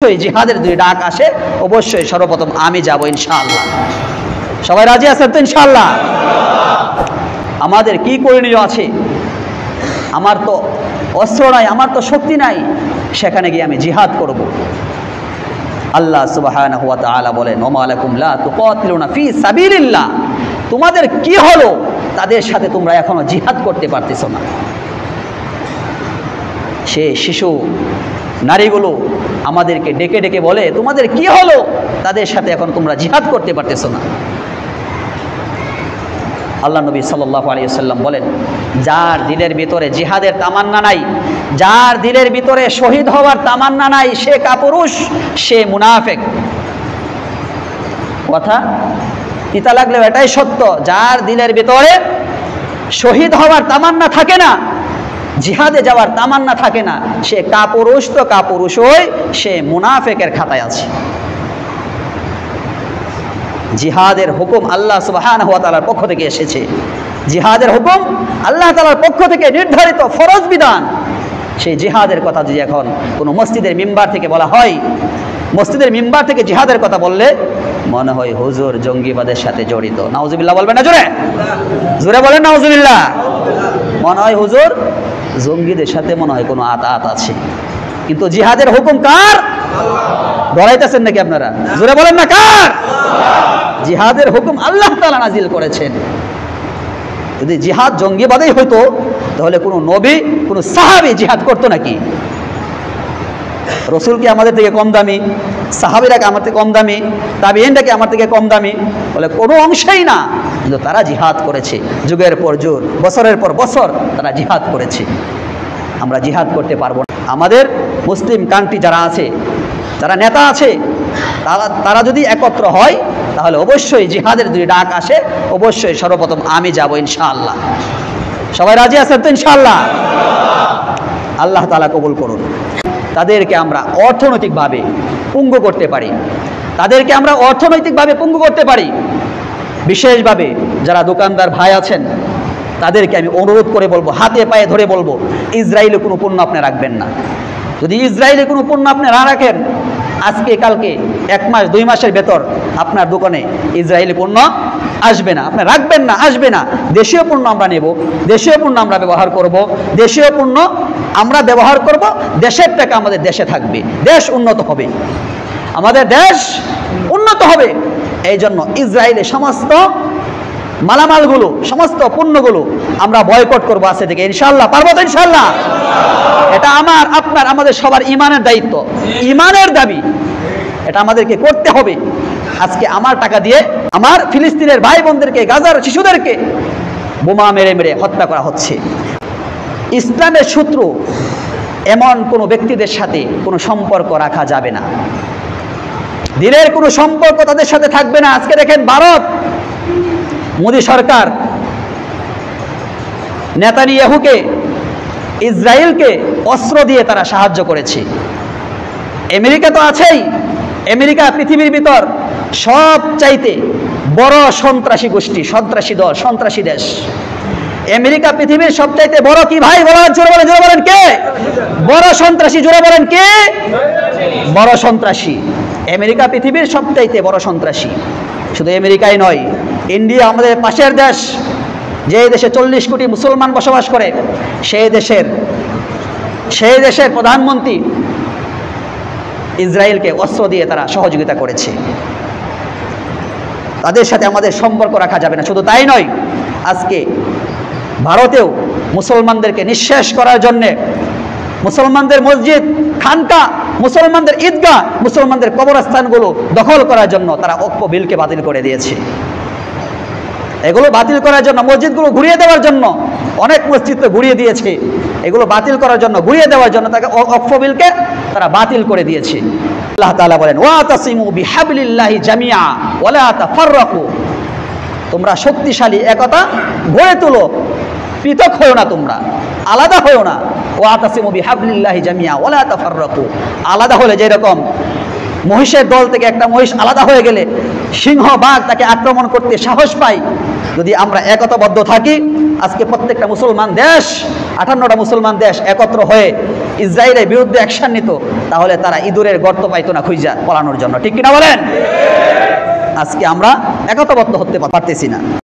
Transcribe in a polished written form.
অবশ্যই জিহাদের যদি ডাক আসে অবশ্যই সর্বপ্রথম আমি যাব ইনশাআল্লাহ। সবাই রাজি আছেন তো ইনশাআল্লাহ? আমাদের কি করণীয় আছে? আমার তো অস্ত্র নাই, আমার তো শক্তি নাই, সেখানে গিয়ে আমি জিহাদ করব। আল্লাহ সুবহানাহু ওয়া তাআলা বলেন, ওমা লাকুম লা তুকাতিলুনা ফি সাবিলিল্লাহ, তোমাদের কি হলো তাদের সাথে তোমরা এখনো জিহাদ করতে পারতেছো না। সে শিশু নারীগুলো আমাদেরকে ডেকে ডেকে বলে, তোমাদের কি হলো তাদের সাথে এখন তোমরা জিহাদ করতে পারতেছো না। আল্লাহ নবী সাল্লাল্লাহু আলাইহি ওয়াসাল্লাম বলেন, যার দিলের ভিতরে জিহাদের তামান্না নাই, যার দিলের ভিতরে শহীদ হওয়ার তামান্না নাই, সে কাপুরুষ, সে মুনাফিক। কথা তিতা লাগলেও এটাই সত্য, যার দিলের ভিতরে শহীদ হওয়ার তামান্না থাকে না, জিহাদে যাওয়ার তামান্না থাকে না, সে কাপুরুষ তো কাপুরুষই, সে মুনাফিকের খাতায় আছে। জিহাদের হুকুম আল্লাহ সুবহানাহু ওয়া তাআলার পক্ষ থেকে এসেছে। জিহাদের হুকুম আল্লাহ তাআলার পক্ষ থেকে নির্ধারিত ফরজ বিধান। সেই জিহাদের কথা যদি এখন কোনো মসজিদের মিম্বার থেকে বলা হয়, মসজিদের মিম্বার থেকে জিহাদের কথা বললে মনে হয় হুজুর জঙ্গিবাদের সাথে জড়িত। নাউজুবিল্লাহ বলবেন না? জোরে জোরে বলেন নাউজুবিল্লাহ। মনে হয় হুজুর জঙ্গিদের সাথে মনে হয় কোনো আতাত আছে, কিন্তু জিহাদের হুকুম কার? ডরাইতেছেন নাকি আপনারা? জোরে বলেন না কার? জিহাদের হুকুম আল্লাহ তাআলা নাজিল করেছেন। যদি জিহাদ জঙ্গিবাদেই হইতো তাহলে কোনো নবী, কোনো সাহাবী জিহাদ করতো নাকি? রসুল কি আমাদের থেকে কম দামি? সাহাবীরা কি আমার থেকে কম দামি? তাবিঈনরা কি আমার থেকে কম দামি? বলে কোনো অংশেই না, কিন্তু তারা জিহাদ করেছে যুগের পর যুগ, বছরের পর বছর তারা জিহাদ করেছে। আমরা জিহাদ করতে পারবো না। আমাদের মুসলিম কান্ট্রি যারা আছে, যারা নেতা আছে, তারা যদি একত্র হয় তাহলে অবশ্যই জিহাদের যদি ডাক আসে অবশ্যই সর্বপ্রথম আমি যাব ইনশাআল্লাহ। সবাই রাজি আছেন তো ইনশাআল্লাহ? আল্লাহ তাআলা কবুল করুন। তাদেরকে আমরা অর্থনৈতিকভাবে পঙ্গু করতে পারি, তাদেরকে আমরা অর্থনৈতিকভাবে পঙ্গু করতে পারি। বিশেষভাবে যারা দোকানদার ভাই আছেন তাদেরকে আমি অনুরোধ করে বলবো, হাতে পায়ে ধরে বলবো, ইসরায়েলে কোনো পণ্য আপনি রাখবেন না। যদি ইসরায়েলে কোনো পণ্য আপনি না রাখেন, আজকে কালকে 1 মাস 2 মাসের ভেতর আপনার দোকানে ইসরায়েলি পণ্য আসবে না। আপনি রাখবেন না, আসবে না। দেশীয় পণ্য আমরা নেব, দেশীয় পণ্য আমরা ব্যবহার করব, দেশীয় পণ্য আমরা ব্যবহার করব, দেশের টাকা আমাদের দেশে থাকবে, দেশ উন্নত হবে, আমাদের দেশ উন্নত হবে। এই জন্য ইসরায়েলের সমস্ত মালামালগুলো, সমস্ত পণ্যগুলো আমরা বয়কট করবো আজকে থেকে ইনশাআল্লাহ। পারবো তো ইনশাআল্লাহ? এটা আমার, আপনার, আমাদের সবার ইমানের দায়িত্ব, ইমানের দাবি, এটা আমাদেরকে করতে হবে। আজকে আমার টাকা দিয়ে আমার ফিলিস্তিনের ভাই বোনদেরকে, গাজার শিশুদেরকে বোমা মেরে মেরে হত্যা করা হচ্ছে। ইসলামের শত্রু এমন কোনো ব্যক্তিদের সাথে কোনো সম্পর্ক রাখা যাবে না, দিনের কোনো সম্পর্ক তাদের সাথে থাকবে না। আজকে দেখেন ভারত, মোদী সরকার নেতানিয়াহুকে, ইসরায়েলকে অস্ত্র দিয়ে তারা সাহায্য করেছে। আমেরিকা তো আছেই, আমেরিকা পৃথিবীর ভিতর সবচাইতে বড় সন্ত্রাসী গোষ্ঠী, সন্ত্রাসী দল, সন্ত্রাসী দেশ। আমেরিকা পৃথিবীর সবচাইতে বড় কি ভাই বলেন? জোরে বলেন, জোরে বলেন কে? বড় সন্ত্রাসী। জোরে বলেন কে? বড় সন্ত্রাসী। আমেরিকা পৃথিবীর সবচাইতে বড় সন্ত্রাসী। শুধু আমেরিকাই নয়, ইন্ডিয়া আমাদের পাশের দেশ, যে দেশে 40 কোটি মুসলমান বসবাস করে, সেই দেশের প্রধানমন্ত্রী ইসরায়েলকে অস্ত্র দিয়ে তারা সহযোগিতা করেছে। তাদের সাথে আমাদের সম্পর্ক রাখা যাবে না। শুধু তাই নয়, আজকে ভারতেও মুসলমানদেরকে নিঃশেষ করার জন্যে, মুসলমানদের মসজিদ, খানকা, মুসলমানদের ঈদগাহ, মুসলমানদের কবরস্থানগুলো দখল করার জন্য তারা ওয়াকফ বিলকে বাতিল করে দিয়েছে। এগুলো বাতিল করার জন্য, মসজিদগুলো ঘুরিয়ে দেওয়ার জন্য, অনেক মসজিদ তো ঘুরিয়ে দিয়েছে, এগুলো বাতিল করার জন্য, ঘুরিয়ে দেওয়ার জন্য তাকে ওয়াকফ বিলকে তারা বাতিল করে দিয়েছে। আল্লাহ তাআলা বলেন, ওয়াতাসিমু বিহাবলিল্লাহি জামিআ ওয়ালা তাফাররাকু, তোমরা শক্তিশালী একতা গড়ে তোলো, পৃথক হও না, তোমরা আলাদা হও না। ওয়াতাসিমু বিহাবলিল্লাহি জামিআ ওয়ালা তাফাররাকু, আলাদা হলে যেরকম মহিষের দল থেকে একটা মহিষ আলাদা হয়ে গেলে সিংহ বাঘ তাকে আক্রমণ করতে সাহস পায়, যদি আমরা একতাবদ্ধ থাকি, আজকে প্রত্যেকটা মুসলমান দেশ, 58টা মুসলমান দেশ একত্র হয়ে ইসরায়েলের বিরুদ্ধে অ্যাকশন নিত, তাহলে তারা ইঁদুরের গর্ত পাইতো না খুঁজা পলানোর জন্য। ঠিক কিনা বলেন? আজকে আমরা একতাবদ্ধ হতে পারতেছি না।